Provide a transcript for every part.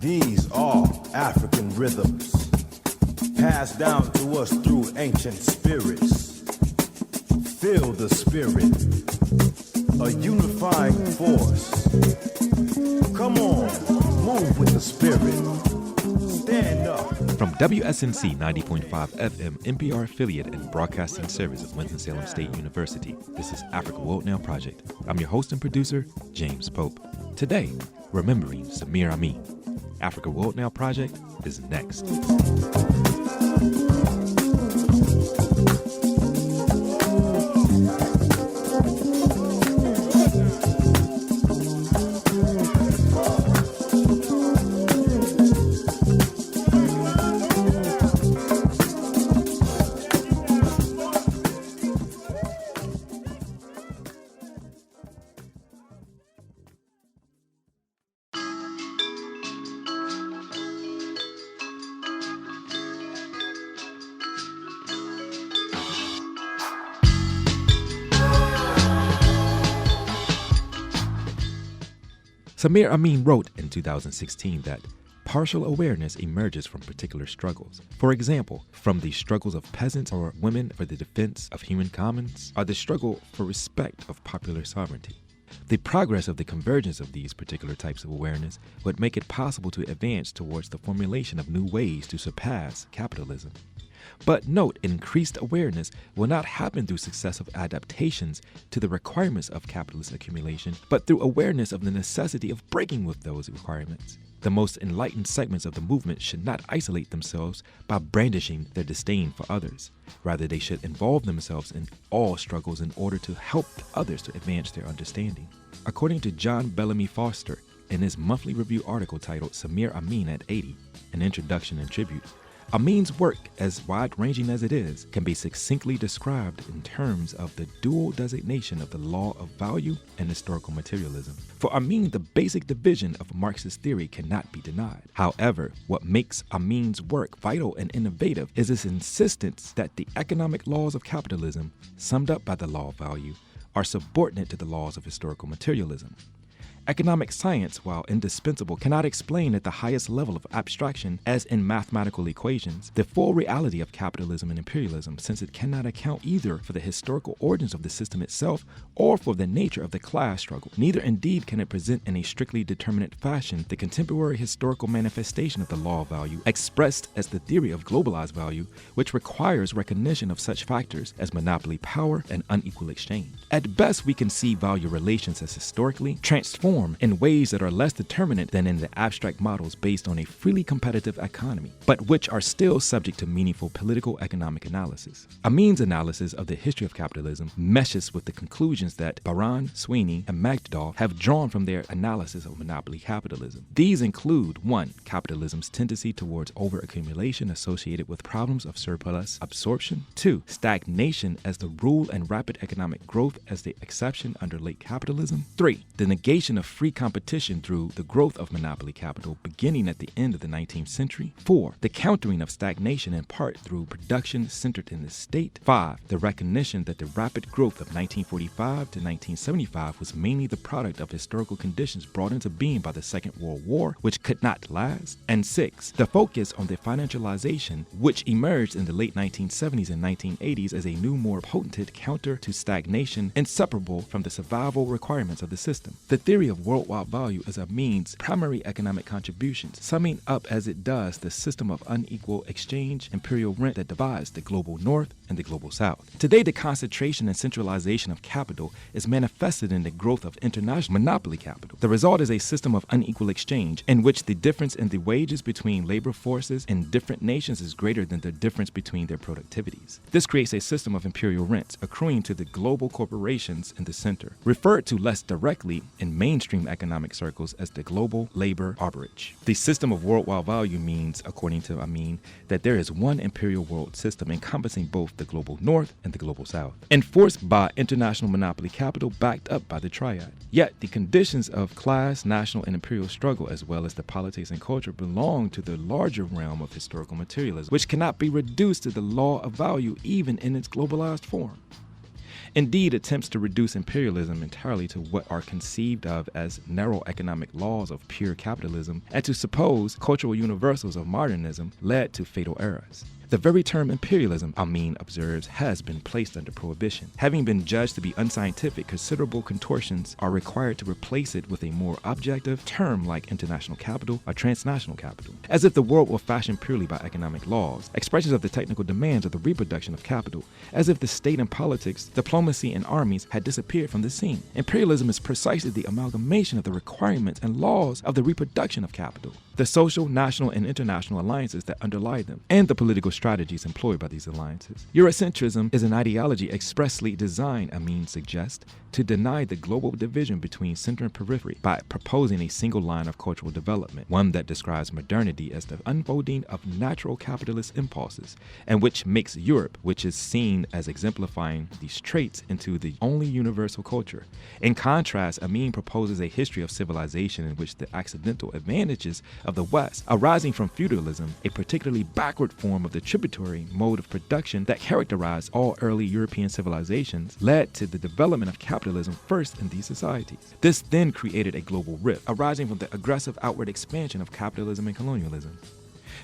These are African rhythms, passed down to us through ancient spirits. Feel the spirit, a unifying force. Come on, move with the spirit. Stand up. From WSNC 90.5 FM, NPR affiliate and broadcasting service of Winston-Salem State University, this is Africa World Now Project. I'm your host and producer, James Pope. Today, remembering Samir Amin. Africa World Now Project is next. Samir Amin wrote in 2016 that partial awareness emerges from particular struggles. For example, from the struggles of peasants or women for the defense of human commons, or the struggle for respect of popular sovereignty. The progress of the convergence of these particular types of awareness would make it possible to advance towards the formulation of new ways to surpass capitalism. But note, increased awareness will not happen through successive adaptations to the requirements of capitalist accumulation, but through awareness of the necessity of breaking with those requirements. The most enlightened segments of the movement should not isolate themselves by brandishing their disdain for others. Rather, they should involve themselves in all struggles in order to help others to advance their understanding. According to John Bellamy Foster, in his monthly review article titled Samir Amin at 80, an introduction and tribute, Amin's work, as wide-ranging as it is, can be succinctly described in terms of the dual designation of the law of value and historical materialism. For Amin, the basic division of Marxist theory cannot be denied. However, what makes Amin's work vital and innovative is his insistence that the economic laws of capitalism, summed up by the law of value, are subordinate to the laws of historical materialism. Economic science, while indispensable, cannot explain at the highest level of abstraction, as in mathematical equations, the full reality of capitalism and imperialism, since it cannot account either for the historical origins of the system itself or for the nature of the class struggle. Neither indeed can it present in a strictly determinate fashion the contemporary historical manifestation of the law of value, expressed as the theory of globalized value, which requires recognition of such factors as monopoly power and unequal exchange. At best, we can see value relations as historically transformed in ways that are less determinate than in the abstract models based on a freely competitive economy, but which are still subject to meaningful political economic analysis. Amin's analysis of the history of capitalism meshes with the conclusions that Baran, Sweeney, and Magdal have drawn from their analysis of monopoly capitalism. These include 1. Capitalism's tendency towards overaccumulation associated with problems of surplus absorption. 2. Stagnation as the rule and rapid economic growth as the exception under late capitalism. 3. The negation of free competition through the growth of monopoly capital beginning at the end of the 19th century. 4. The countering of stagnation in part through production centered in the state. 5. The recognition that the rapid growth of 1945 to 1975 was mainly the product of historical conditions brought into being by the Second World War, which could not last. And 6. The focus on the financialization, which emerged in the late 1970s and 1980s as a new, more potent counter to stagnation, inseparable from the survival requirements of the system. The theory of worldwide value is Amin's primary economic contributions, summing up as it does the system of unequal exchange, imperial rent that divides the global north and the global south. Today, the concentration and centralization of capital is manifested in the growth of international monopoly capital. The result is a system of unequal exchange in which the difference in the wages between labor forces in different nations is greater than the difference between their productivities. This creates a system of imperial rents accruing to the global corporations in the center, referred to less directly in mainstream economic circles as the global labor arbitrage. The system of worldwide value means, according to Amin, that there is one imperial world system encompassing both the global north and the global south, enforced by international monopoly capital backed up by the triad. Yet the conditions of class, national, and imperial struggle, as well as the politics and culture, belong to the larger realm of historical materialism, which cannot be reduced to the law of value even in its globalized form. Indeed, attempts to reduce imperialism entirely to what are conceived of as narrow economic laws of pure capitalism and to suppose cultural universals of modernism led to fatal errors. The very term imperialism, Amin observes, has been placed under prohibition. Having been judged to be unscientific, considerable contortions are required to replace it with a more objective term like international capital or transnational capital, as if the world were fashioned purely by economic laws, expressions of the technical demands of the reproduction of capital, as if the state and politics, diplomacy and armies had disappeared from the scene. Imperialism is precisely the amalgamation of the requirements and laws of the reproduction of capital, the social, national, and international alliances that underlie them, and the political strategies employed by these alliances. Eurocentrism is an ideology expressly designed, Amin suggests, to deny the global division between center and periphery by proposing a single line of cultural development, one that describes modernity as the unfolding of natural capitalist impulses, and which makes Europe, which is seen as exemplifying these traits, into the only universal culture. In contrast, Amin proposes a history of civilization in which the accidental advantages of the West, arising from feudalism, a particularly backward form of the tributary mode of production that characterized all early European civilizations, led to the development of capitalism first in these societies. This then created a global rift, arising from the aggressive outward expansion of capitalism and colonialism.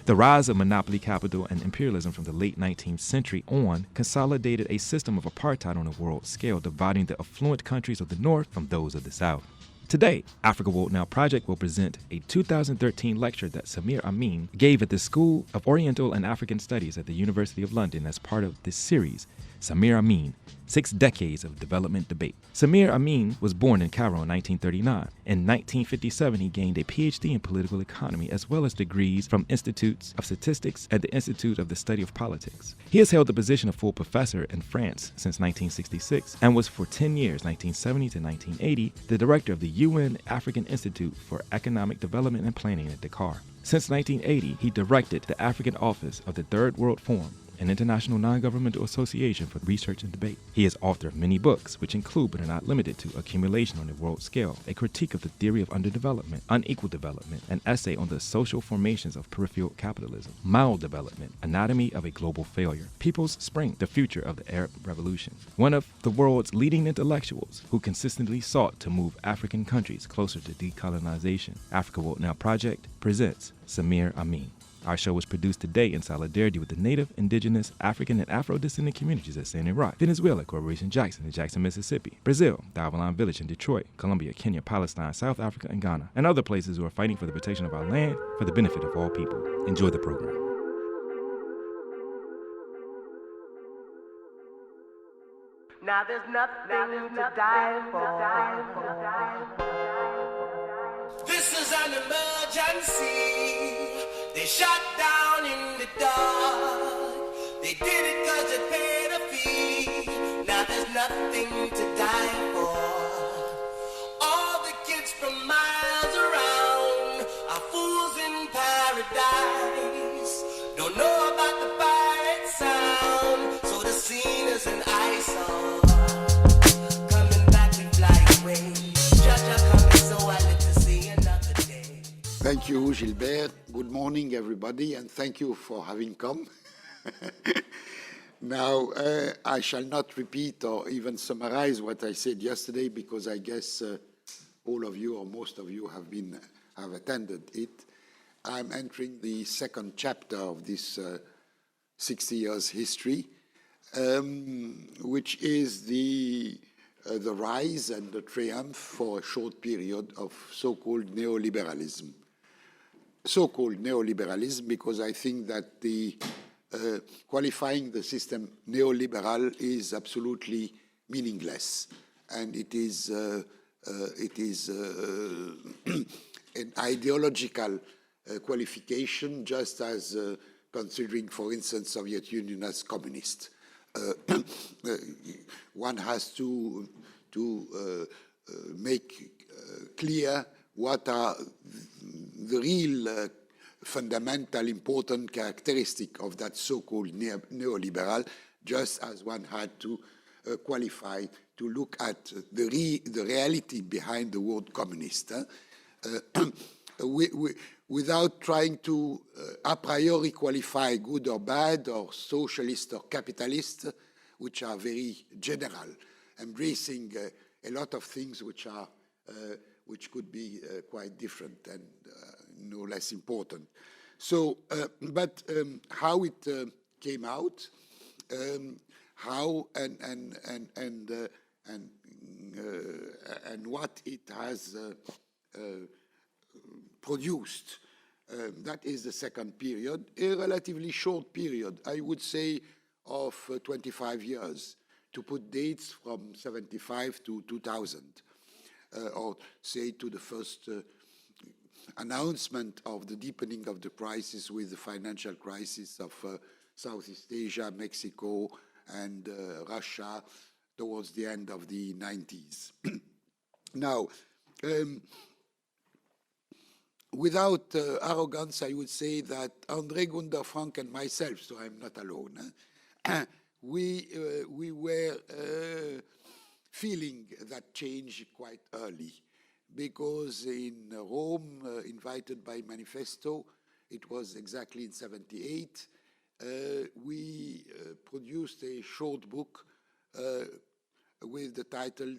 The rise of monopoly capital and imperialism from the late 19th century on consolidated a system of apartheid on a world scale, dividing the affluent countries of the North from those of the South. Today, Africa World Now Project will present a 2013 lecture that Samir Amin gave at the School of Oriental and African Studies at the University of London as part of this series, Samir Amin, 6 Decades of Development Debate. Samir Amin was born in Cairo in 1939. In 1957, he gained a PhD in political economy as well as degrees from Institutes of Statistics and the Institute of the Study of Politics. He has held the position of full professor in France since 1966 and was for 10 years, 1970 to 1980, the director of the UN African Institute for Economic Development and Planning at Dakar. Since 1980, he directed the African Office of the Third World Forum, an international non-governmental association for research and debate. He is author of many books, which include but are not limited to Accumulation on the World Scale, a critique of the theory of underdevelopment, unequal development, an essay on the social formations of peripheral capitalism, maldevelopment, anatomy of a global failure, People's Spring, the future of the Arab Revolution. One of the world's leading intellectuals who consistently sought to move African countries closer to decolonization, Africa World Now Project presents Samir Amin. Our show was produced today in solidarity with the Native, Indigenous, African, and Afro-descendant communities at Standing Rock, Venezuela, Corporation Jackson in Jackson, Mississippi, Brazil, the Avalon Village in Detroit, Colombia, Kenya, Palestine, South Africa, and Ghana, and other places who are fighting for the protection of our land for the benefit of all people. Enjoy the program. Now there's nothing to die for. This is an emergency. They shut down in the dark. They did it cause they paid a fee. Now there's nothing to die for. All the kids from miles around are fools in paradise. Don't know about the pirate sound, so the scene is an eyesore. Coming back we fly away. Judge coming so I live to see another day. Thank you, Gilbert. Good morning, everybody, and thank you for having come. Now, I shall not repeat or even summarize what I said yesterday because I guess all of you or most of you have attended it. I'm entering the second chapter of this 60 years history, which is the rise and the triumph for a short period of so-called neoliberalism. So-called neoliberalism because I think that the qualifying the system neoliberal is absolutely meaningless, and it is an ideological qualification, just as considering, for instance, Soviet Union as communist. One has to make clear what are the real fundamental important characteristic of that so-called neoliberal, just as one had to qualify to look at the reality behind the word communist. Without trying to a priori qualify good or bad or socialist or capitalist, which are very general embracing a lot of things which are which could be quite different and no less important. So, but how it came out, how and what it has produced. That is the second period, a relatively short period, I would say, of 25 years, to put dates from 75 to 2000, or say to the first announcement of the deepening of the crisis with the financial crisis of Southeast Asia, Mexico, and Russia towards the end of the 90s. Now, without arrogance, I would say that André Gunder Frank and myself, so I'm not alone, we were feeling that change quite early, because in Rome, invited by Manifesto, it was exactly in 78, we produced a short book with the title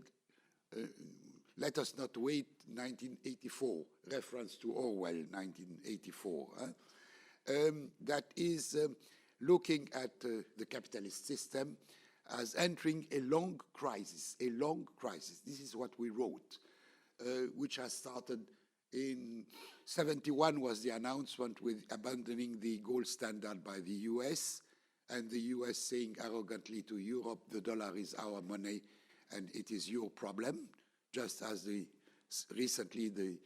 Let Us Not Wait, 1984, reference to Orwell, 1984, that is looking at the capitalist system as entering a long crisis, a long crisis. This is what we wrote, which has started in 71 was the announcement with abandoning the gold standard by the US, and the US saying arrogantly to Europe, the dollar is our money and it is your problem, just as recently the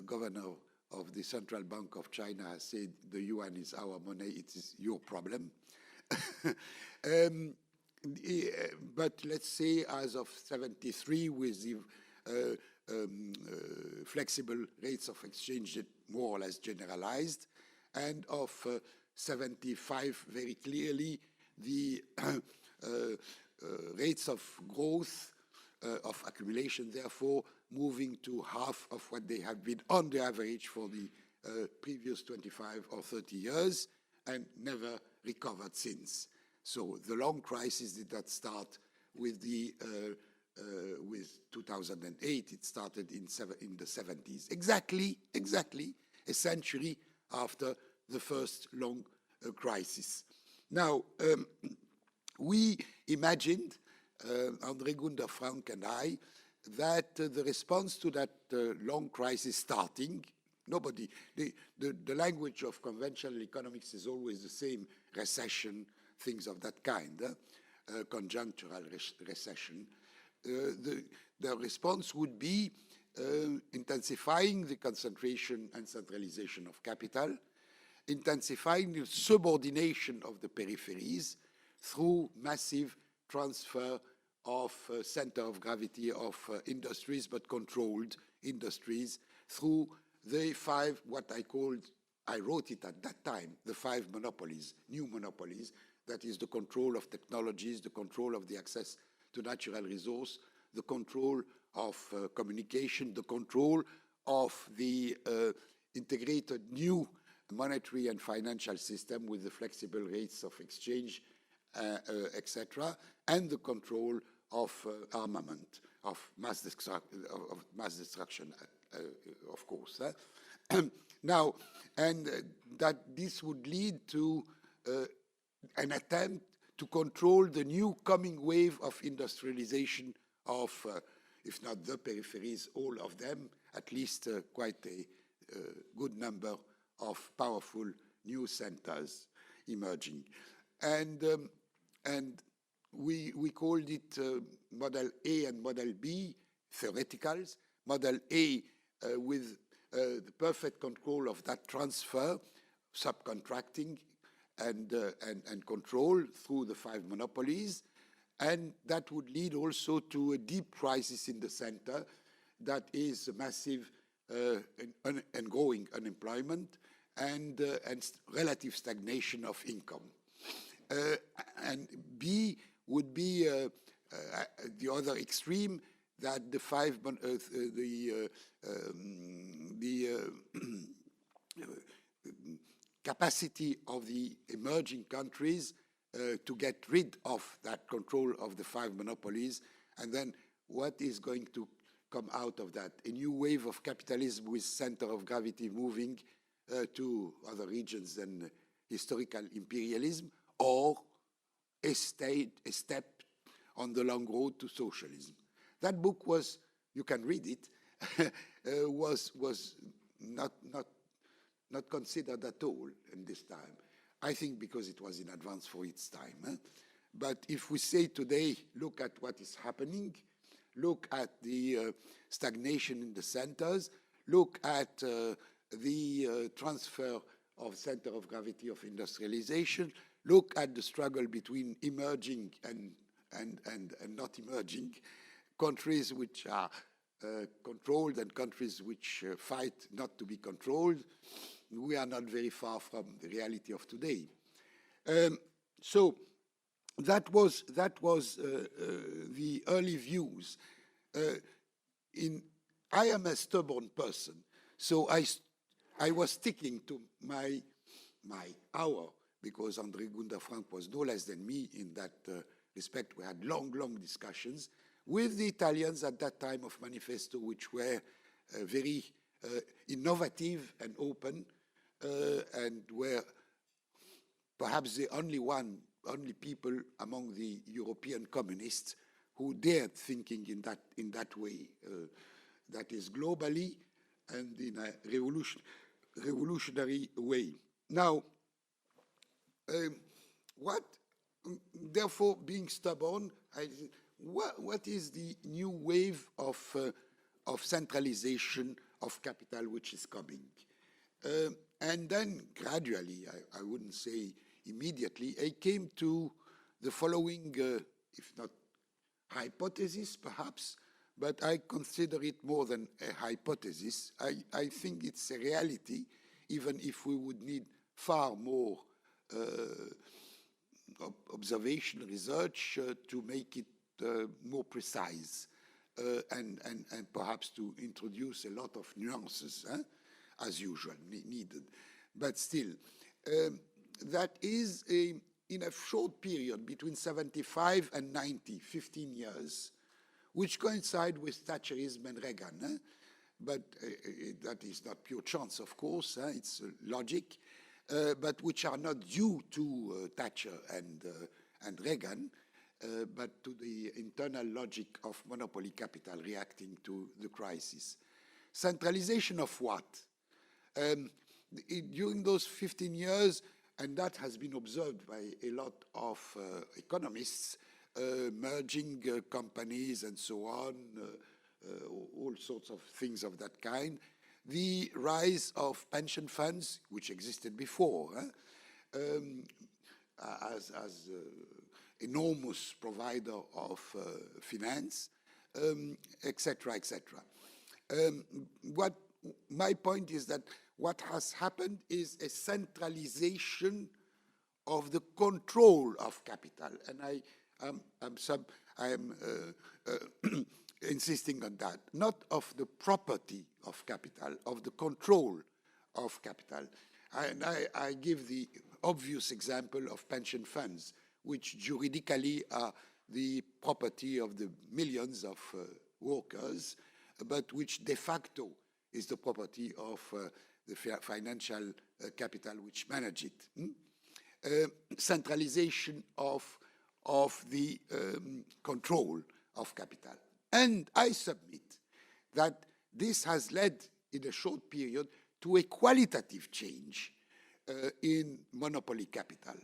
governor of the Central Bank of China has said the yuan is our money, it is your problem. But let's say as of 73, with the flexible rates of exchange that more or less generalized, and of 75 very clearly the rates of growth of accumulation, therefore, moving to half of what they have been on the average for the previous 25 or 30 years, and never recovered since. So the long crisis did not start with with 2008. It started in the 70s, exactly a century after the first long crisis. Now, we imagined, André Gunder Frank and I, that the response to that long crisis starting, the language of conventional economics is always the same: recession, things of that kind, conjunctural recession. The response would be intensifying the concentration and centralization of capital, intensifying the subordination of the peripheries through massive transfer of center of gravity of industries, but controlled industries, through the five, what I wrote it at that time, the five monopolies, new monopolies. That is the control of technologies, the control of the access to natural resource, the control of communication, the control of the integrated new monetary and financial system with the flexible rates of exchange, etc., and the control of armament, of mass destruction, of course. Now, and that this would lead to an attempt to control the new coming wave of industrialization of, if not the peripheries, all of them, at least quite a good number of powerful new centers emerging. And we called it Model A and Model B, theoreticals. Model A with the perfect control of that transfer, subcontracting, and control through the five monopolies, and that would lead also to a deep crisis in the center, that is massive and growing unemployment and relative stagnation of income. And B would be the other extreme, that the five capacity of the emerging countries to get rid of that control of the five monopolies And then what is going to come out of that? A new wave of capitalism with center of gravity moving to other regions than historical imperialism, or a step on the long road to socialism. That book was, you can read it, was not considered at all in this time. I think because it was in advance for its time. But if we say today, look at what is happening, look at the stagnation in the centers, look at the transfer of center of gravity of industrialization, look at the struggle between emerging and not emerging, countries which are controlled and countries which fight not to be controlled, we are not very far from the reality of today. So that was the early views. I am a stubborn person, so I was sticking to my hour, because André Gunda-Frank was no less than me in that respect. We had long discussions with the Italians at that time of Manifesto, which were very innovative and open, and were perhaps the only people among the European communists who dared thinking in that way, that is globally and in a revolutionary way. Now, therefore, being stubborn, what is the new wave of centralization of capital which is coming? And then gradually, I wouldn't say immediately, I came to the following, if not hypothesis perhaps, but I consider it more than a hypothesis. I think it's a reality, even if we would need far more observation research to make it more precise and perhaps to introduce a lot of nuances, as usual, needed. But still, that is in a short period between 75 and 90, 15 years, which coincide with Thatcherism and Reagan. But that is not pure chance, of course, it's logic, but which are not due to Thatcher and Reagan, but to the internal logic of monopoly capital reacting to the crisis. Centralization of what? During those 15 years, and that has been observed by a lot of economists, merging companies and so on, all sorts of things of that kind, the rise of pension funds, which existed before, as enormous provider of finance, etc., etc. What my point is that what has happened is a centralization of the control of capital, and I am insisting on that, not of the property of capital, of the control of capital. And I give the obvious example of pension funds, which juridically are the property of the millions of workers, but which de facto is the property of the financial capital which manage it. Centralization of the control of capital. And I submit that this has led in a short period to a qualitative change in monopoly capital.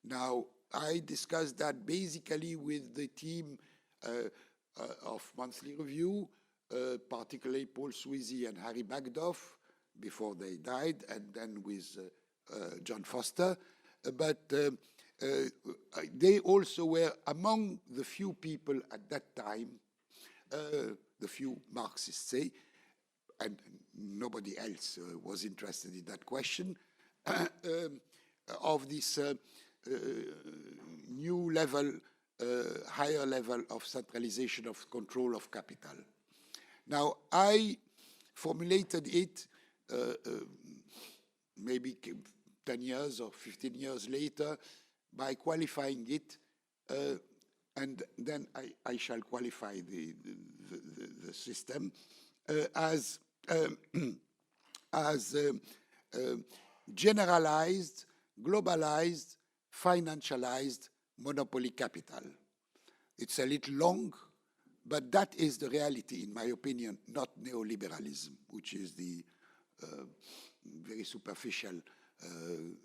Now, I discussed that basically with the team of Monthly Review, particularly Paul Sweezy and Harry Bagdoff, before they died, and then with John Foster. But they also were among the few people at that time, the few Marxists say, and nobody else was interested in that question, of this new level, higher level of centralization of control of capital. Now, I formulated it maybe 10 years or 15 years later by qualifying it and then I shall qualify the system as generalized, globalized, financialized monopoly capital. It's a little long, but that is the reality, in my opinion, not neoliberalism, which is the very superficial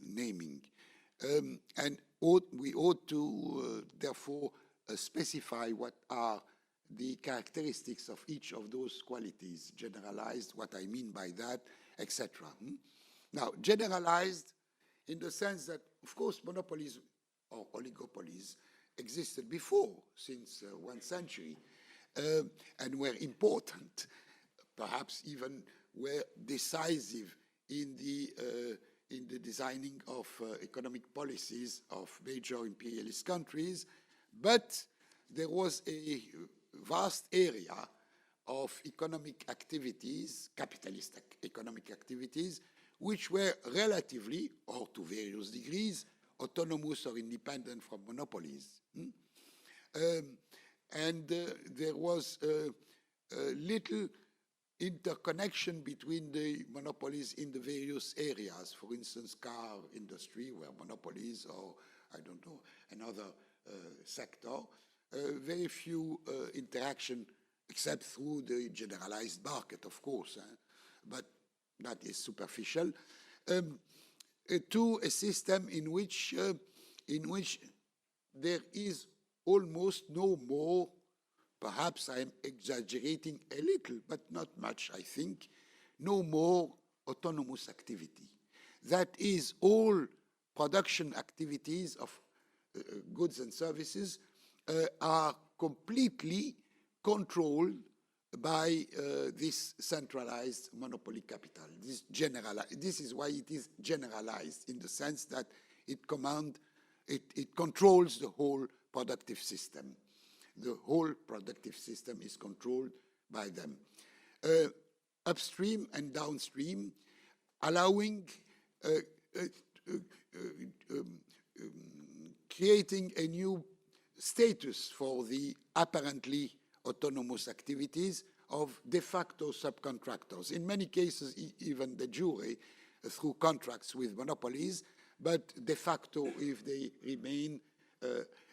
naming. And we ought to, therefore, specify what are the characteristics of each of those qualities, generalized, what I mean by that, etc. Now, generalized in the sense that, of course, monopolies or oligopolies existed before, since 1 century, and were important, perhaps even were decisive in the designing of economic policies of major imperialist countries, but there was a vast area of economic activities, capitalist economic activities, which were relatively, or to various degrees, autonomous or independent from monopolies. And there was little interconnection between the monopolies in the various areas. For instance, car industry were monopolies, or I don't know, another sector. Very few interaction, except through the generalized market, of course, but that is superficial. To a system in which there is almost no more, perhaps I'm exaggerating a little, but not much, I think, no more autonomous activity. That is, all production activities of goods and services are completely controlled by this centralized monopoly capital. This is why it is generalized, in the sense that it controls the whole productive system. The whole productive system is controlled by them. Upstream and downstream, allowing, creating a new status for the apparently autonomous activities of de facto subcontractors. In many cases, even de jure, through contracts with monopolies, but de facto if they remain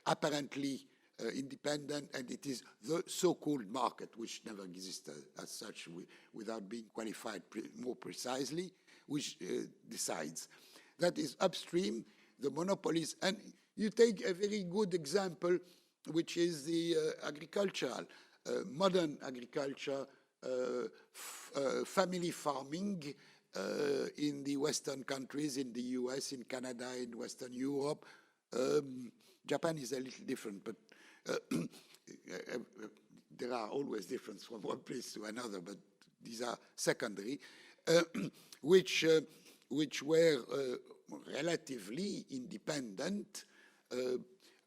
apparently independent, and it is the so-called market, which never existed as such without being qualified more precisely, which decides. That is upstream, the monopolies. And you take a very good example, which is the agricultural, modern agriculture, family farming in the Western countries, in the US, in Canada, in Western Europe. Japan is a little different, but there are always differences from one place to another, but these are secondary, which were relatively independent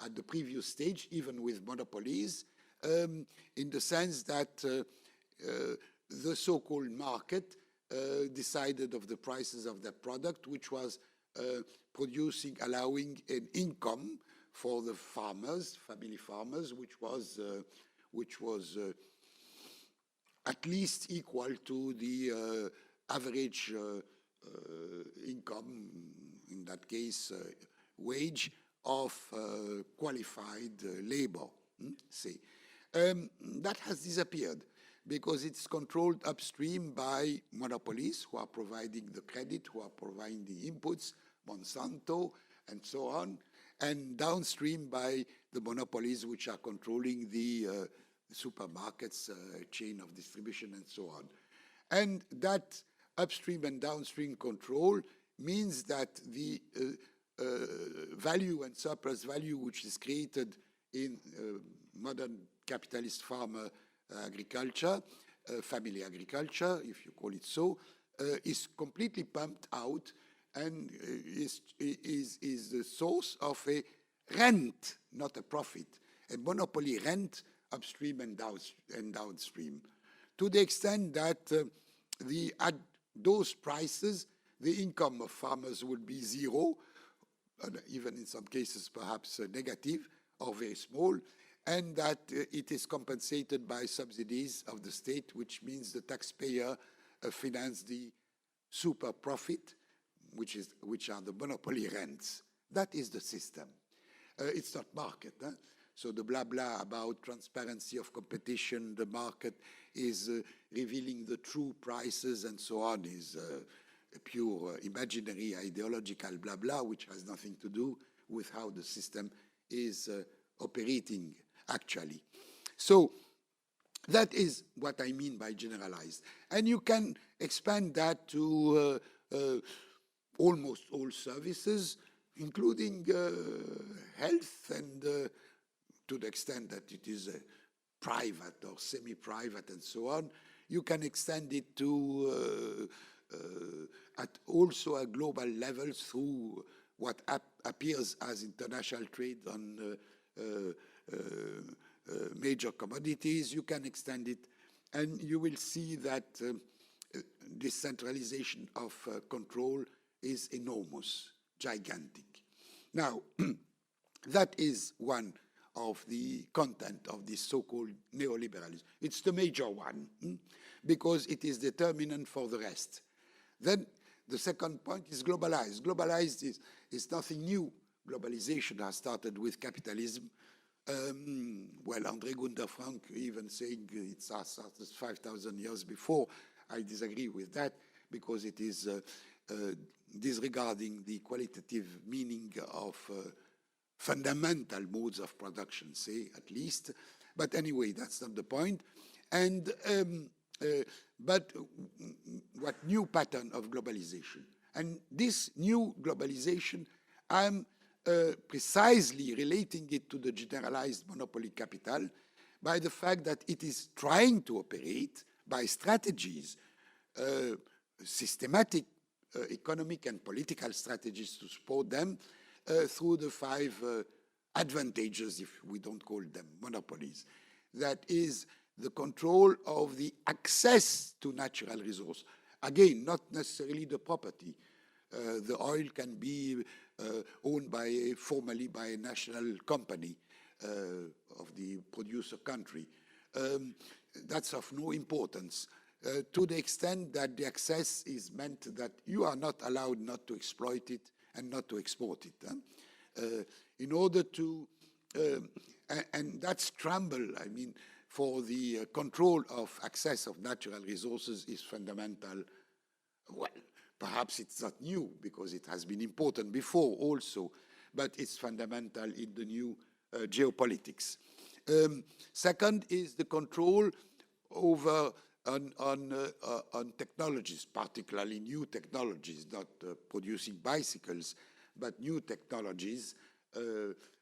at the previous stage, even with monopolies, in the sense that the so-called market decided of the prices of their product, which was producing, allowing an income for the farmers, family farmers, which was at least equal to the average income, in that case, wage of qualified labor. That has disappeared because it's controlled upstream by monopolies who are providing the credit, who are providing the inputs, Monsanto, and so on, and downstream by the monopolies which are controlling the supermarkets, chain of distribution, and so on. And that upstream and downstream control means that the value and surplus value which is created in modern capitalist farmer agriculture, family agriculture, if you call it so, is completely pumped out and is the source of a rent, not a profit, a monopoly rent upstream and downstream, to the extent that at those prices, the income of farmers would be zero, even in some cases perhaps negative or very small, and that it is compensated by subsidies of the state, which means the taxpayer finance the super profit, which are the monopoly rents. That is the system. It's not market. Huh? So the blah blah about transparency of competition, the market is revealing the true prices and so on is a pure imaginary ideological blah blah, which has nothing to do with how the system is operating actually. So that is what I mean by generalized. And you can expand that to almost all services, including health, and to the extent that it is private or semi-private and so on. You can extend it to at also a global level through what appears as international trade on major commodities. You can extend it, and you will see that this centralization of control is enormous, gigantic. Now, that is one of the content of this so-called neoliberalism. It's the major one, because it is determinant for the rest. Then the second point is globalized. Globalized is nothing new. Globalization has started with capitalism. Well, André Gunder Frank even saying it started 5,000 years before. I disagree with that, because it is disregarding the qualitative meaning of fundamental modes of production, say, at least. But anyway, that's not the point. And but what new pattern of globalization? And this new globalization, I'm precisely relating it to the generalized monopoly capital by the fact that it is trying to operate by strategies, systematic economic and political strategies to support them through the 5 advantages, if we don't call them monopolies. That is the control of the access to natural resource. Again, not necessarily the property. The oil can be owned formally by a national company of the producer country. That's of no importance to the extent that the access is meant that you are not allowed not to exploit it and not to export it. In order to, and that scramble, I mean, for the control of access of natural resources is fundamental. Well, perhaps it's not new because it has been important before also, but it's fundamental in the new geopolitics. Second is the control over on technologies, particularly new technologies, not producing bicycles, but new technologies,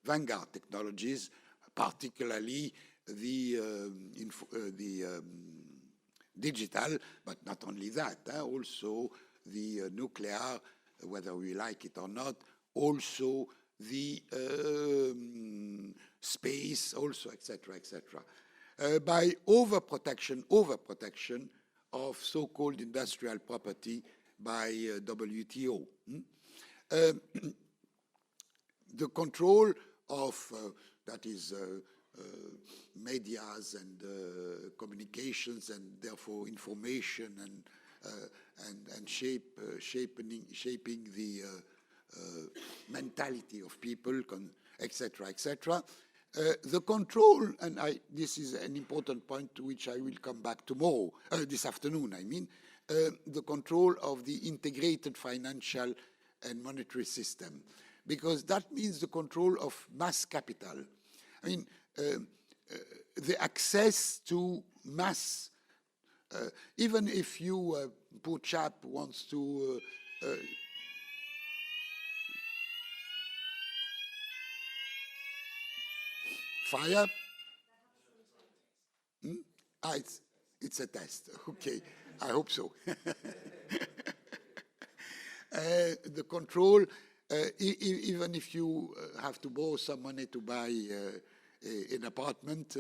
vanguard technologies, particularly the digital, but not only that, also the nuclear, whether we like it or not, also the space, also, etc., etc. By overprotection of so-called industrial property by WTO. The control of, that is, medias and communications, and therefore information, and shaping the mentality of people, etc., etc. The control, and this is an important point to which I will come back tomorrow, this afternoon, I mean, the control of the integrated financial and monetary system, because that means the control of mass capital. I mean, the access to mass, even if you, poor chap, wants to fire? It's a test. Okay, I hope so. The control, even if you have to borrow some money to buy an apartment,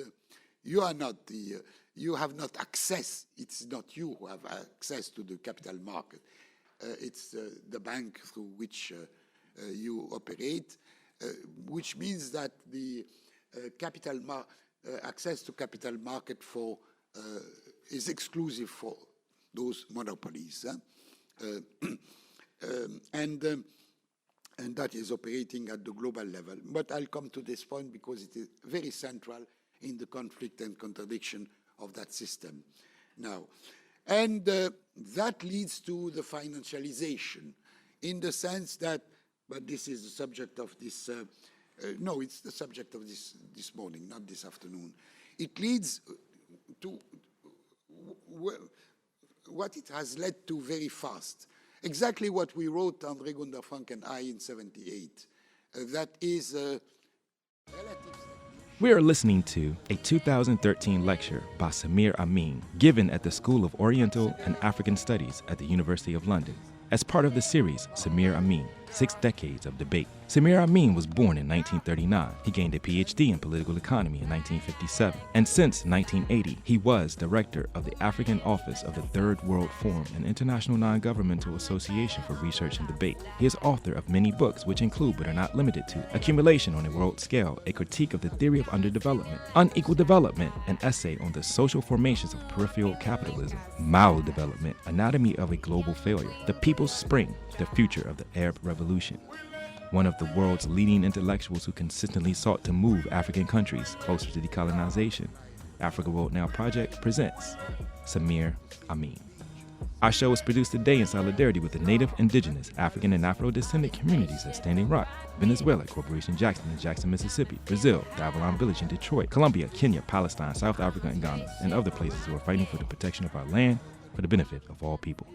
you have not access. It's not you who have access to the capital market. It's the bank through which you operate, which means that the access to capital market is exclusive for those monopolies. And that is operating at the global level. But I'll come to this point because it is very central in the conflict and contradiction of that system now. And that leads to the financialization in the sense that, but this is the subject of this, no, it's the subject of this morning, not this afternoon. It leads to what it has led to very fast. Exactly what we wrote, André Gundafranc and I, in 78. That is relative. We are listening to a 2013 lecture by Samir Amin, given at the School of Oriental and African Studies at the University of London. As part of the series, Samir Amin, 6 Decades of Debate. Samir Amin was born in 1939. He gained a PhD in political economy in 1957. And since 1980, he was director of the African Office of the Third World Forum, an international non-governmental association for research and debate. He is author of many books, which include but are not limited to Accumulation on a World Scale, a critique of the theory of underdevelopment, Unequal Development, an essay on the social formations of peripheral capitalism, Maldevelopment, Anatomy of a Global Failure, The People's Spring, the Future of the Arab Revolution. One of the world's leading intellectuals who consistently sought to move African countries closer to decolonization, Africa World Now Project presents Samir Amin. Our show is produced today in solidarity with the Native, Indigenous, African, and Afro-descendant communities at Standing Rock, Venezuela, Corporation Jackson in Jackson, Mississippi, Brazil, the Avalon Village in Detroit, Colombia, Kenya, Palestine, South Africa, and Ghana, and other places who are fighting for the protection of our land for the benefit of all people.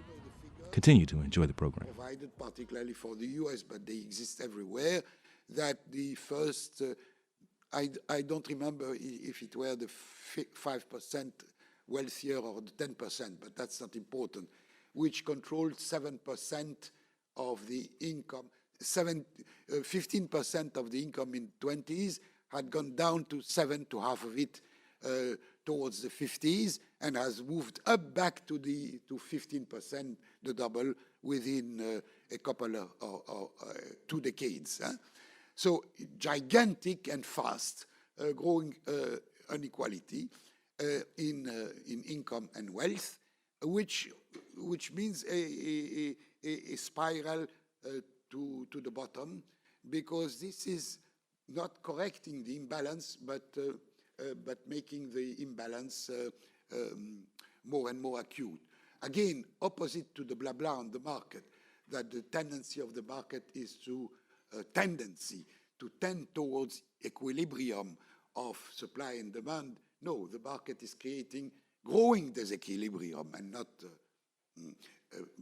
Continue to enjoy the program. Provided particularly for the US, but they exist everywhere, that the first, I don't remember if it were the 5% wealthier or the 10%, but that's not important, which controlled 7% of the income, 15% of the income in 20s had gone down to 7 to half of it towards the 50s, and has moved up back to 15%, the double, within a couple of 2 decades. So gigantic and fast growing inequality in income and wealth, which means a spiral to the bottom, because this is not correcting the imbalance, but making the imbalance more and more acute. Again, opposite to the blah blah on the market, that the tendency of the market is to tend towards equilibrium of supply and demand. No, the market is creating growing disequilibrium, and not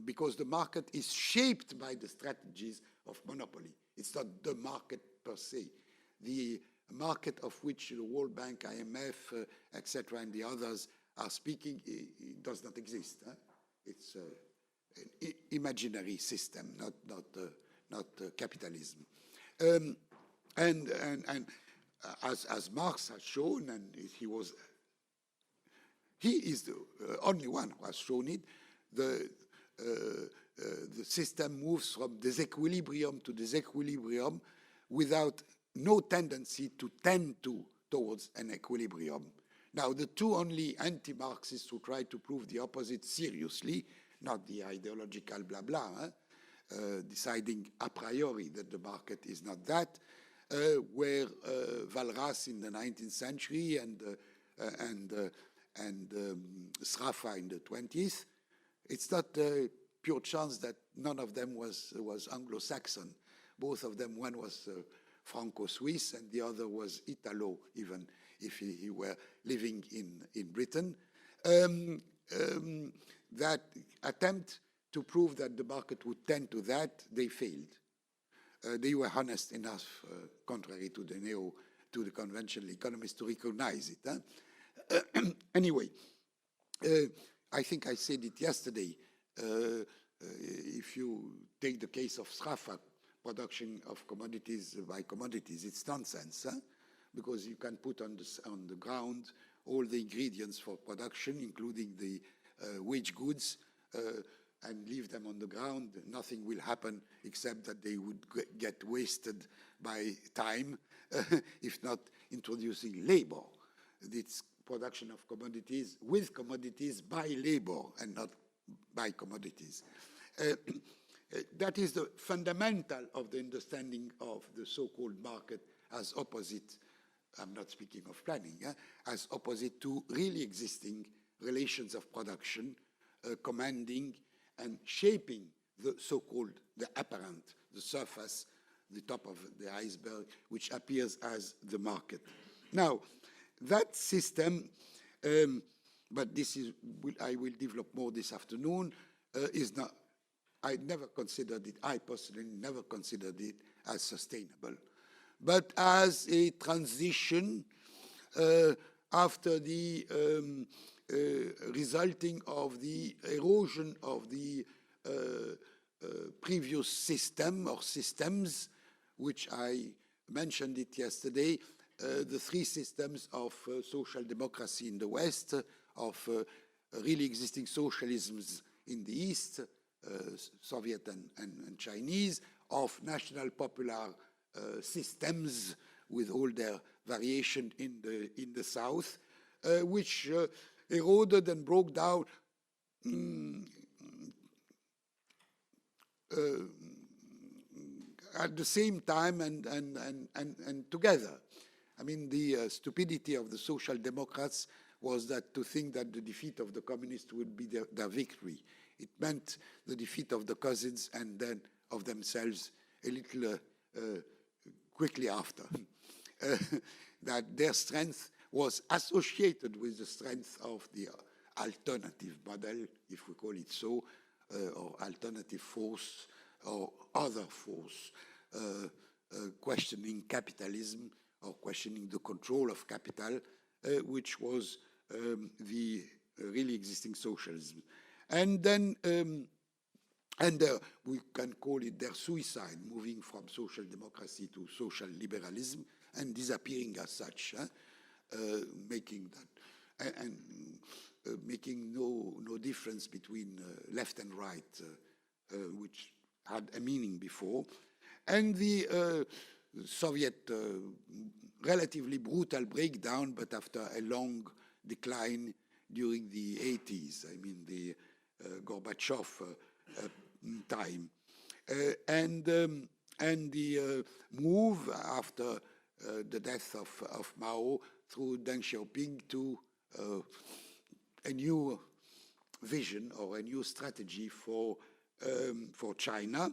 because the market is shaped by the strategies of monopoly. It's not the market per se. The market of which the World Bank, IMF, etc., and the others are speaking, it does not exist. It's an imaginary system, not capitalism. And as Marx has shown, and he is the only one who has shown it, the system moves from disequilibrium to disequilibrium without no tendency to tend towards an equilibrium. Now, the two only anti-Marxists who try to prove the opposite seriously, not the ideological blah blah, deciding a priori that the market is not that, were Walras in the 19th century and Sraffa in the 20th. It's not a pure chance that none of them was Anglo-Saxon. Both of them, one was Franco-Swiss and the other was Italo, even if he were living in Britain. That attempt to prove that the market would tend to that, they failed. They were honest enough, contrary to the conventional economists, to recognize it. Anyway, I think I said it yesterday. If you take the case of Sraffa, production of commodities by commodities, it's nonsense, because you can put on the ground all the ingredients for production, including the wage goods, and leave them on the ground. Nothing will happen except that they would get wasted by time, if not introducing labor. It's production of commodities with commodities by labor and not by commodities. That is the fundamental of the understanding of the so-called market as opposite, I'm not speaking of planning, as opposite to really existing relations of production, commanding and shaping the so-called, the apparent, the surface, the top of the iceberg, which appears as the market. Now, that system, but this is, I will develop more this afternoon, is not, I never considered it, I personally never considered it as sustainable, but as a transition after the resulting of the erosion of the previous system or systems, which I mentioned it yesterday, the three systems of social democracy in the West, of really existing socialisms in the East, Soviet and Chinese, of national popular systems with all their variation in the South, which eroded and broke down at the same time and together. I mean, the stupidity of the Social Democrats was that to think that the defeat of the communists would be their victory. It meant the defeat of the cousins and then of themselves a little quickly after. That their strength was associated with the strength of the alternative model, if we call it so, or alternative force or other force, questioning capitalism or questioning the control of capital, which was the really existing socialism. And then, we can call it their suicide, moving from social democracy to social liberalism and disappearing as such, making that, and making no difference between left and right, which had a meaning before. And the Soviet relatively brutal breakdown, but after a long decline during the 80s, I mean the Gorbachev time, and the move after the death of Mao through Deng Xiaoping to a new vision or a new strategy for China,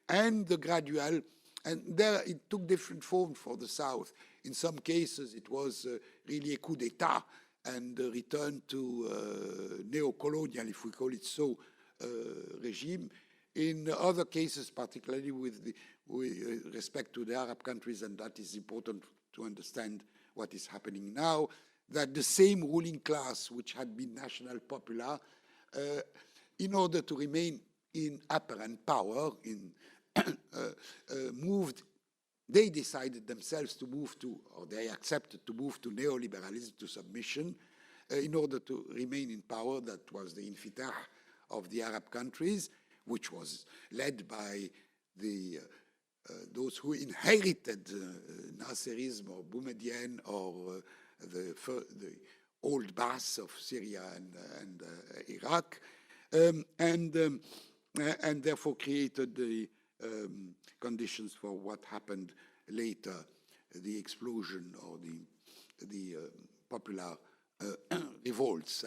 and the gradual, and there it took different forms for the South. In some cases, it was really a coup d'etat and a return to neo-colonial, if we call it so, regime. In other cases, particularly with respect to the Arab countries, and that is important to understand what is happening now, that the same ruling class, which had been national popular, in order to remain in apparent power, moved, they decided themselves to move to, or they accepted to move to neoliberalism, to submission, in order to remain in power. That was the infitah of the Arab countries, which was led by the those who inherited Nasserism or Boumediene or the old Baas of Syria and Iraq, and therefore created the conditions for what happened later, the explosion or the popular revolts.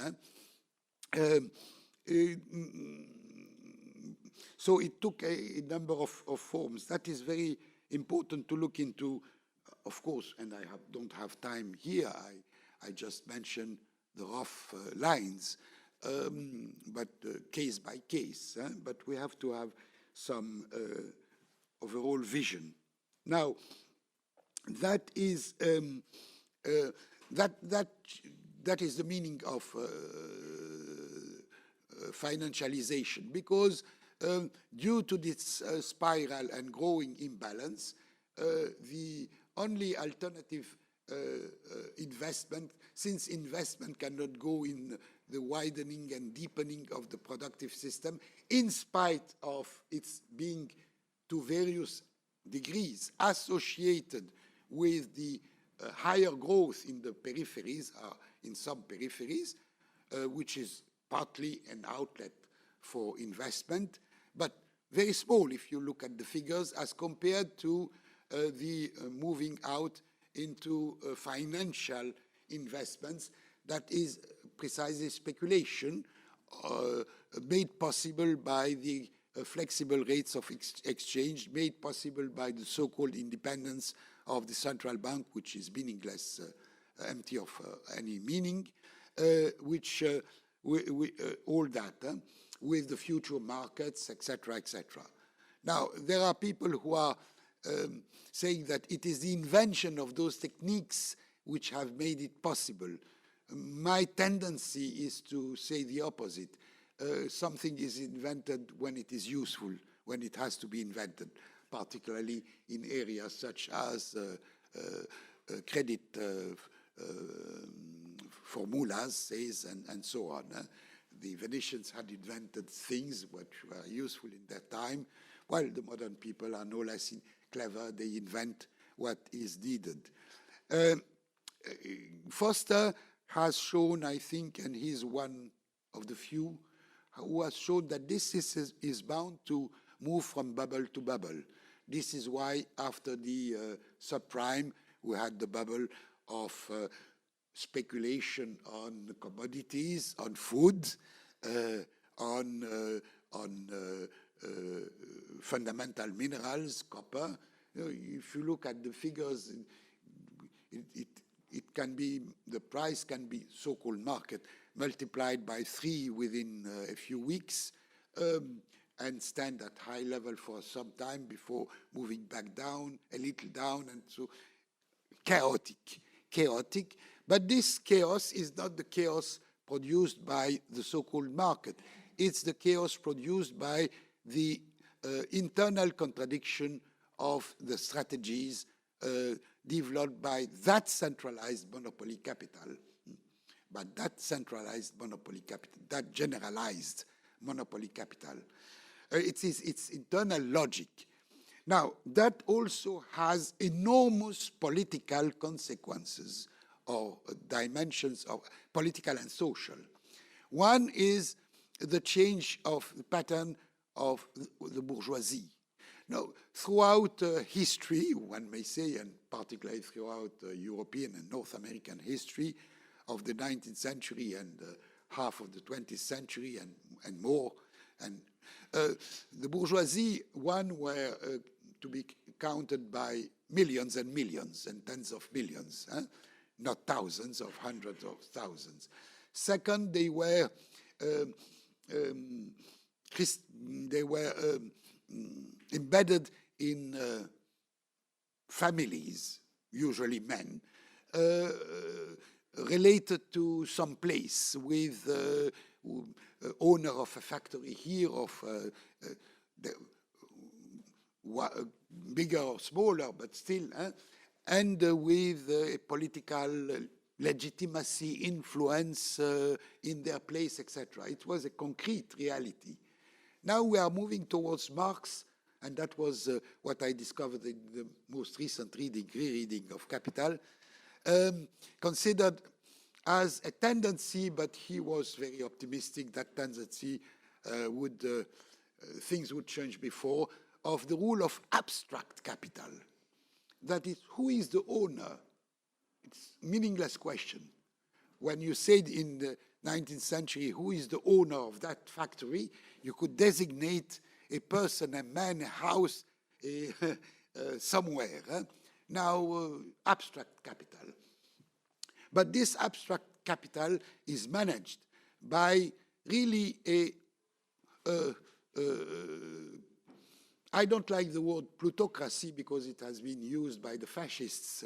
So it took a number of forms. That is very important to look into, of course, and I don't have time here. I just mentioned the rough lines, but case by case. But we have to have some overall vision. Now, that is that is the meaning of financialization, because due to this spiral and growing imbalance, the only alternative investment, since investment cannot go in the widening and deepening of the productive system, in spite of its being to various degrees associated with the higher growth in the peripheries, in some peripheries, which is partly an outlet for investment, but very small if you look at the figures as compared to the moving out into financial investments. That is precisely speculation made possible by the flexible rates of exchange, made possible by the so-called independence of the central bank, which is meaningless, empty of any meaning, all that, with the future markets, etc., etc. Now, there are people who are saying that it is the invention of those techniques which have made it possible. My tendency is to say the opposite. Something is invented when it is useful, when it has to be invented, particularly in areas such as credit formulas, says, and so on. The Venetians had invented things which were useful in their time, while the modern people are no less clever. They invent what is needed. Foster has shown, I think, and he's one of the few who has shown that this is bound to move from bubble to bubble. This is why after the subprime, we had the bubble of speculation on commodities, on food, on fundamental minerals, copper. You know, if you look at the figures, it can be, the price can be, so-called market, multiplied by 3 within a few weeks, and stand at high level for some time before moving back down, a little down, and so chaotic. But this chaos is not the chaos produced by the so-called market. It's the chaos produced by the internal contradiction of the strategies developed by that centralized monopoly capital. But that centralized monopoly capital, that generalized monopoly capital, it's its internal logic. Now, that also has enormous political consequences or dimensions of political and social. One is the change of the pattern of the bourgeoisie. Now, throughout history, one may say, and particularly throughout European and North American history of the 19th century and half of the 20th century and more, and the bourgeoisie, were to be counted by millions and millions and tens of millions, not thousands of hundreds of thousands. Second, they were embedded in families, usually men, related to some place with owner of a factory here, of bigger or smaller, but still, and with a political legitimacy, influence in their place, etc. It was a concrete reality. Now we are moving towards Marx, and that was what I discovered in the most recent rereading of Capital, considered as a tendency, but he was very optimistic that tendency things would change before, of the rule of abstract capital. That is, who is the owner? It's a meaningless question. When you said in the 19th century, who is the owner of that factory, you could designate a person, a man, a house, somewhere. Now, abstract capital. But this abstract capital is managed by really I don't like the word plutocracy because it has been used by the fascists,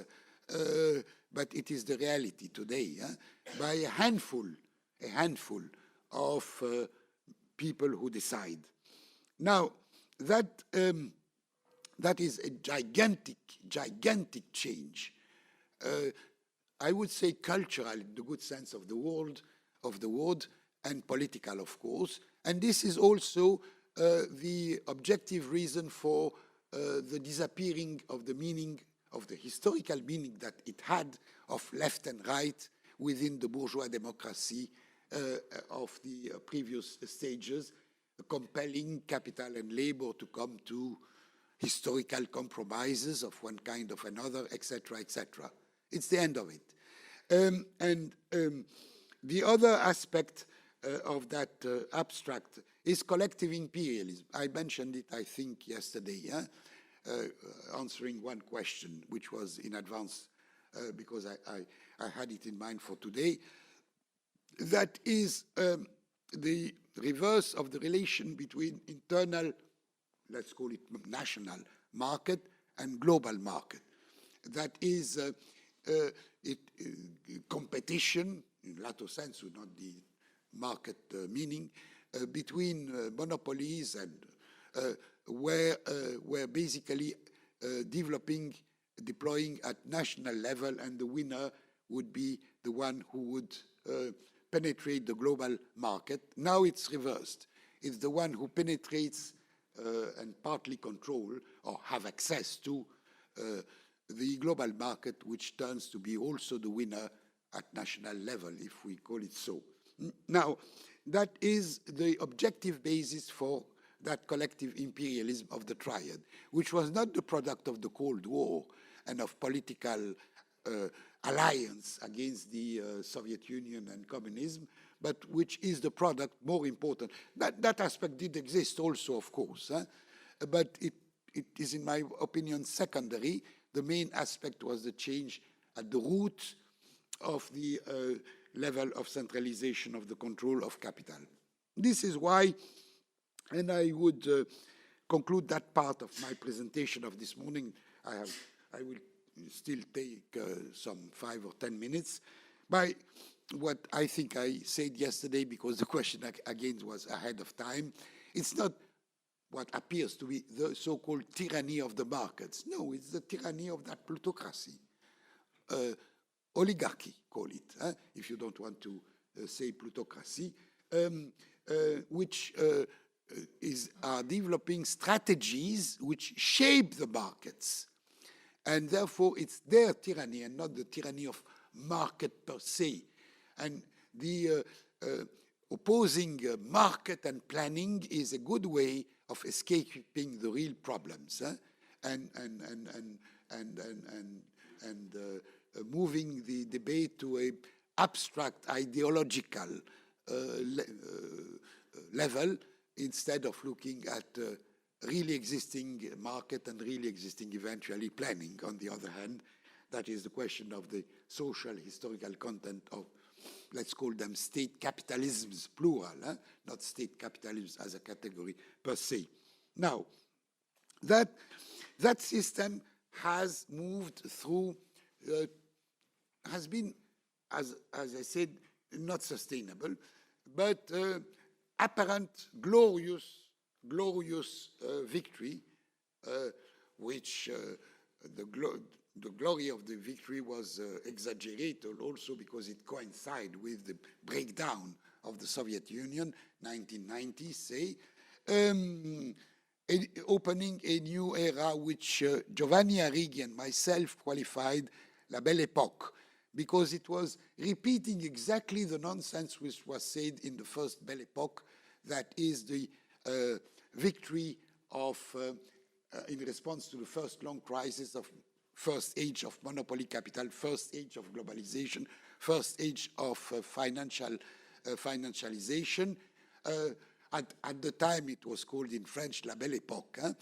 but it is the reality today, by a handful of people who decide. Now, that is a gigantic change. I would say cultural in the good sense of the word, and political, of course. And this is also the objective reason for the disappearing of the meaning of the historical meaning that it had of left and right within the bourgeois democracy of the previous stages, compelling capital and labor to come to historical compromises of one kind of another, etc., etc. It's the end of it. The other aspect of that abstract is collective imperialism. I mentioned it, I think, yesterday, answering one question, which was in advance because I had it in mind for today. That is the reverse of the relation between internal, let's call it national market, and global market. That is competition, in lato sensu, not the market meaning, between monopolies and where basically deploying at national level, and the winner would be the one who would penetrate the global market. Now it's reversed. It's the one who penetrates and partly control or have access to the global market, which turns to be also the winner at national level, if we call it so. Now, that is the objective basis for that collective imperialism of the triad, which was not the product of the Cold War and of political alliance against the Soviet Union and communism, but which is the product, more important. That aspect did exist also, of course, but it is, in my opinion, secondary. The main aspect was the change at the root of the level of centralization of the control of capital. This is why, and I would conclude that part of my presentation of this morning. I will still take some 5 or 10 minutes by what I think I said yesterday, because the question again was ahead of time. It's not what appears to be the so-called tyranny of the markets. No, it's the tyranny of that plutocracy. Oligarchy, call it, if you don't want to say plutocracy, which are developing strategies which shape the markets. And therefore, it's their tyranny and not the tyranny of market per se. And the opposing market and planning is a good way of escaping the real problems, and moving the debate to a abstract ideological level, instead of looking at really existing market and really existing eventually planning. On the other hand, that is the question of the social historical content of, let's call them state capitalisms, plural, not state capitalisms as a category per se. Now, that system has moved through, has been, as I said, not sustainable, but apparent glorious victory, which the glory of the victory was exaggerated also because it coincided with the breakdown of the Soviet Union, 1990, say, opening a new era which Giovanni Arrighi and myself qualified La Belle Époque, because it was repeating exactly the nonsense which was said in the first Belle Époque, that is the victory of, in response to the first long crisis of first age of monopoly capital, first age of globalization, first age of financialization. At the time, it was called in French La Belle Époque.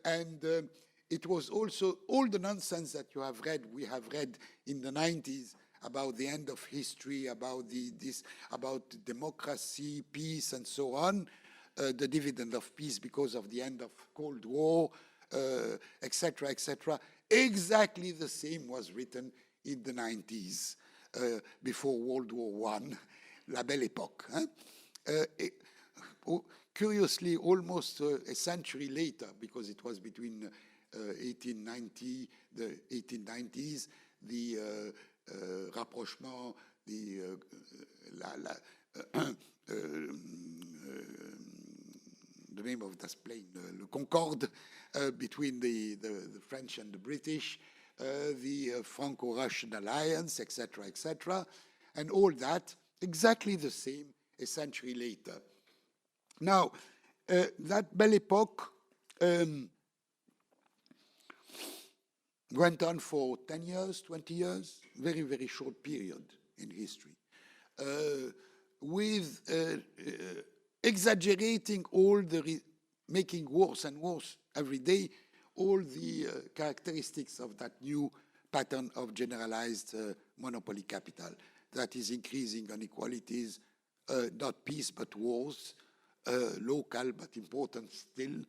And it was also all the nonsense that you have read, we have read in the 90s about the end of history, about about democracy, peace, and so on, the dividend of peace because of the end of Cold War, etc., etc. Exactly the same was written in the 90s, before World War I, La Belle Époque. Curiously, almost a century later, because it was between 1890, the 1890s, the rapprochement, the name of that plane, Le Concorde, between the French and the British, the Franco-Russian alliance, etc., and all that, exactly the same a century later. Now, that Belle Époque went on for 10 years, 20 years, very, very short period in history, with exaggerating all the, making worse and worse every day, all the characteristics of that new pattern of generalized monopoly capital that is increasing inequalities, not peace but wars, local but important still,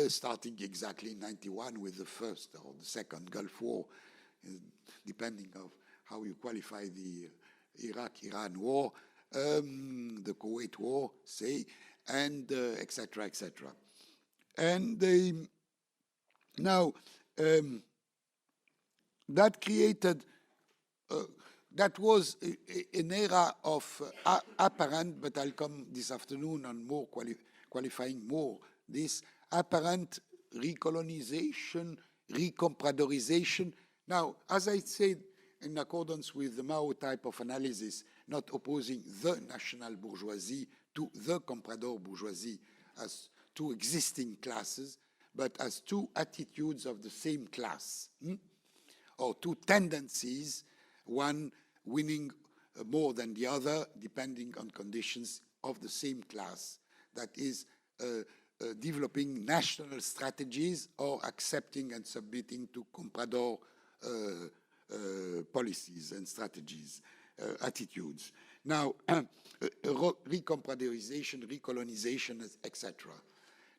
starting exactly in 91 with the first or the second Gulf War, depending on how you qualify the Iraq-Iran war, the Kuwait war, say, and etc., etc. And now that created, that was an era of apparent, but I'll come this afternoon on more qualifying more, this apparent recolonization, recompradorization. Now, as I said, in accordance with the Mao type of analysis, not opposing the national bourgeoisie to the comprador bourgeoisie as two existing classes, but as two attitudes of the same class, or two tendencies, one winning more than the other, depending on conditions of the same class, that is developing national strategies or accepting and submitting to comprador policies and strategies, attitudes. Now, recompradorization, recolonization, etc.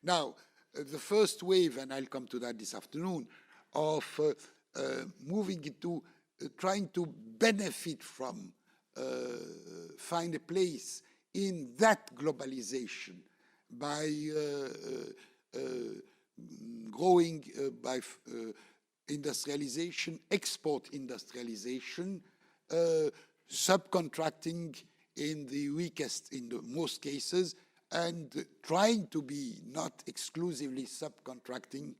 Now, the first wave, and I'll come to that this afternoon, of moving into trying to benefit from, find a place in that globalization by growing by industrialization, export industrialization, subcontracting in the weakest, in the most cases, and trying to be not exclusively subcontracting,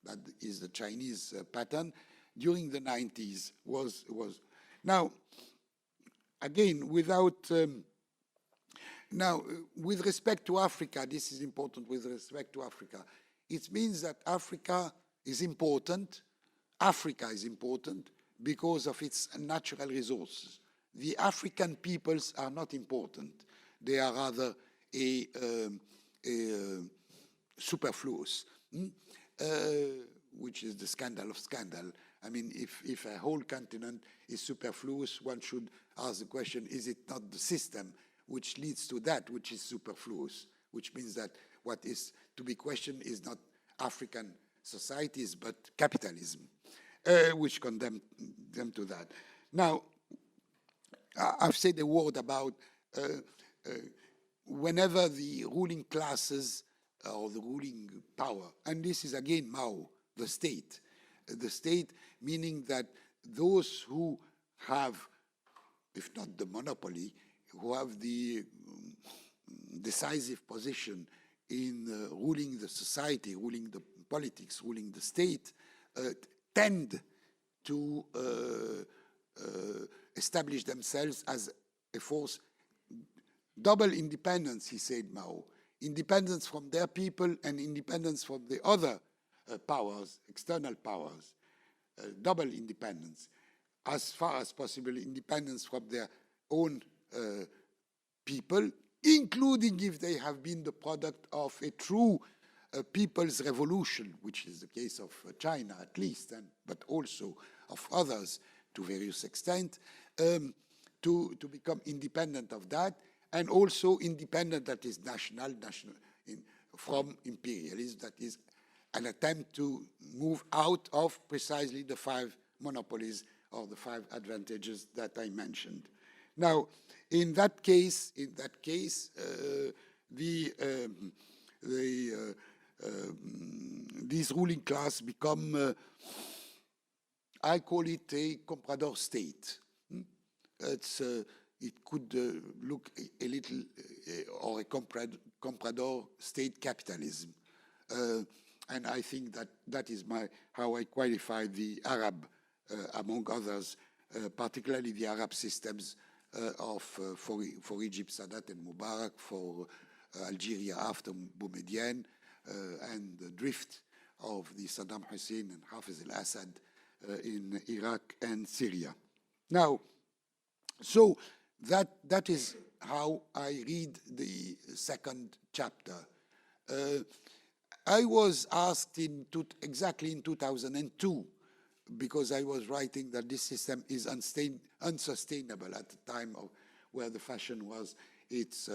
that is the Chinese pattern, during the 90s was. Now, again, without, now, with respect to Africa, this is important with respect to Africa. It means that Africa is important because of its natural resources. The African peoples are not important. They are rather a superfluous, which is the scandal of scandal. I mean, if a whole continent is superfluous, one should ask the question, is it not the system which leads to that which is superfluous, which means that what is to be questioned is not African societies, but capitalism, which condemn them to that. Now, I've said a word about whenever the ruling classes or the ruling power, and this is again Mao, the state meaning that those who have, if not the monopoly, who have the decisive position in ruling the society, ruling the politics, ruling the state, tend to establish themselves as a force. Double independence, he said, Mao. Independence from their people and independence from the other powers, external powers. Double independence. As far as possible, independence from their own people, including if they have been the product of a true people's revolution, which is the case of China at least, but also of others to various extent, to become independent of that, and also independent, that is national from imperialism, that is an attempt to move out of precisely the 5 monopolies or the 5 advantages that I mentioned. Now, in that case, this ruling class become, I call it a comprador state. It could look a little, or a comprador state capitalism. And I think that is how I qualify the Arab among others, particularly the Arab systems for Egypt, Sadat and Mubarak, for Algeria after Boumediene, and the drift of the Saddam Hussein and Hafiz al-Assad in Iraq and Syria. Now, so that is how I read the second chapter. I was asked exactly in 2002, because I was writing that this system is unsustainable at the time where the fashion was, it's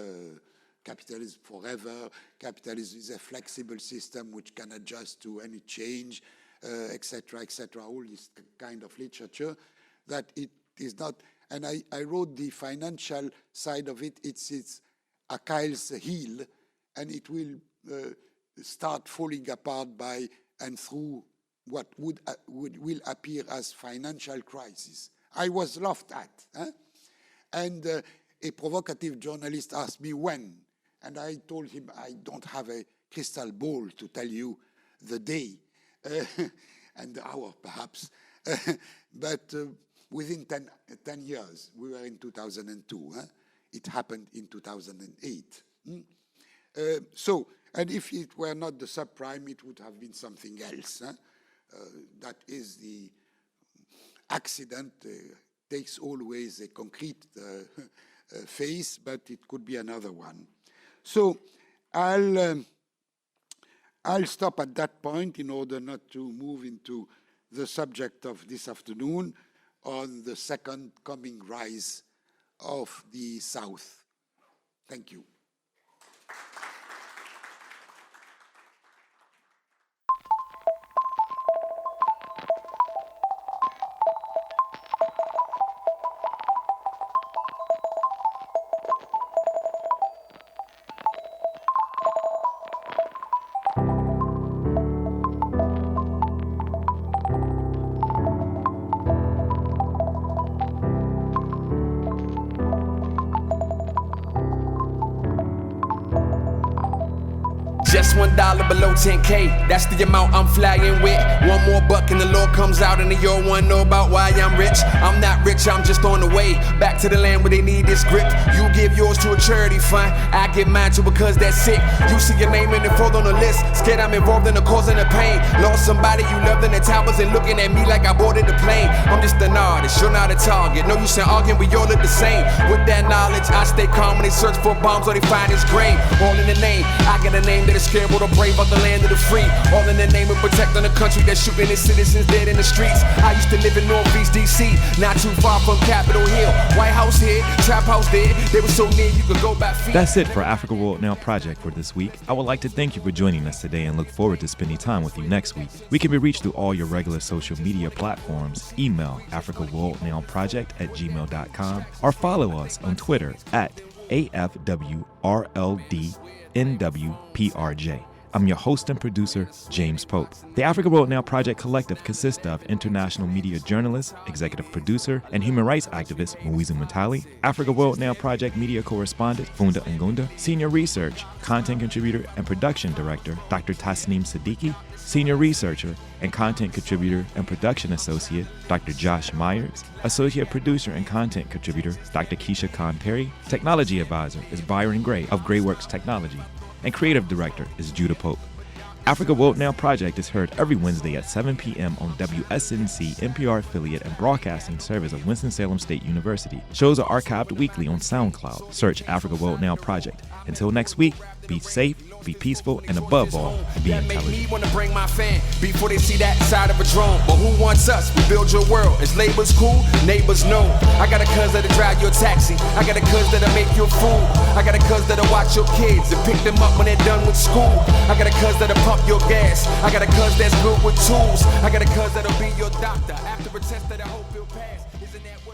capitalism forever, capitalism is a flexible system which can adjust to any change, etc., all this kind of literature, that it is not. And I wrote the financial side of it. It's Achilles' heel, and it will start falling apart by and through what will appear as financial crisis. I was laughed at. And a provocative journalist asked me when, and I told him I don't have a crystal ball to tell you the day and the hour, perhaps. But within 10 years, we were in 2002. It happened in 2008. And if it were not the subprime, it would have been something else. That is the accident. Takes always a concrete face, but it could be another one. So I'll stop at that point in order not to move into the subject of this afternoon on the second coming rise of the South. Thank you. Just $1 below 10K, that's the amount I'm flying with. One more buck and the Lord comes out and you all wanna know about why I'm rich. I'm not rich, I'm just on the way back to the land where they need this grip. You give yours to a charity fund, I give mine to because that's sick. You see your name and it fall on the list, scared I'm involved in the cause and the pain. Lost somebody you loved in the towers and looking at me like I boarded the plane. I'm just an artist, you're not a target. No use in arguing, we all look the same. With that knowledge, I stay calm when they search for bombs or they find his grave. All in the name, I got a name that is scared but the brave of the land of the free. All in the name of protecting the country that's shooting its citizens dead in the streets. I used to live in Northeast DC, not too far from Capitol Hill. White House here, Trap House there. They were so near you could go by feet. That's it for Africa World Now Project for this week. I would like to thank you for joining us today and look forward to spending time with you next week. We can be reached through all your regular social media platforms. Email africaworldnowproject@gmail.com or follow us on Twitter at AFWRLDNWPRJ. I'm your host and producer, James Pope. The Africa World Now Project Collective consists of international media journalist, executive producer, and human rights activist Muizu Mutali, Africa World Now Project media correspondent Funda Ngunda, senior research, content contributor, and production director Dr. Tasneem Siddiqui, senior researcher and content contributor and production associate Dr. Josh Myers, associate producer and content contributor Dr. Keisha Khan Perry, technology advisor is Byron Gray of Grayworks Technology, and creative director is Judah Pope. Africa World Now Project is heard every Wednesday at 7 p.m. on WSNC, NPR affiliate and broadcasting service of Winston-Salem State University. Shows are archived weekly on SoundCloud. Search Africa World Now Project. Until next week, be safe, be peaceful, and above all, be intelligent. Make me want to bring my fan before they see that side of a drone. But who wants us? We build your world. Is labors cool? Neighbors know. I got a cuz that'll drive your taxi. I got a cuz that'll make your food. I got a cuz that'll watch your kids and pick them up when they're done with school. I got a cuz that'll pump your gas. I got a cuz that's good with tools. I got a cuz that'll be your doctor after a test that I hope you'll pass. Isn't that what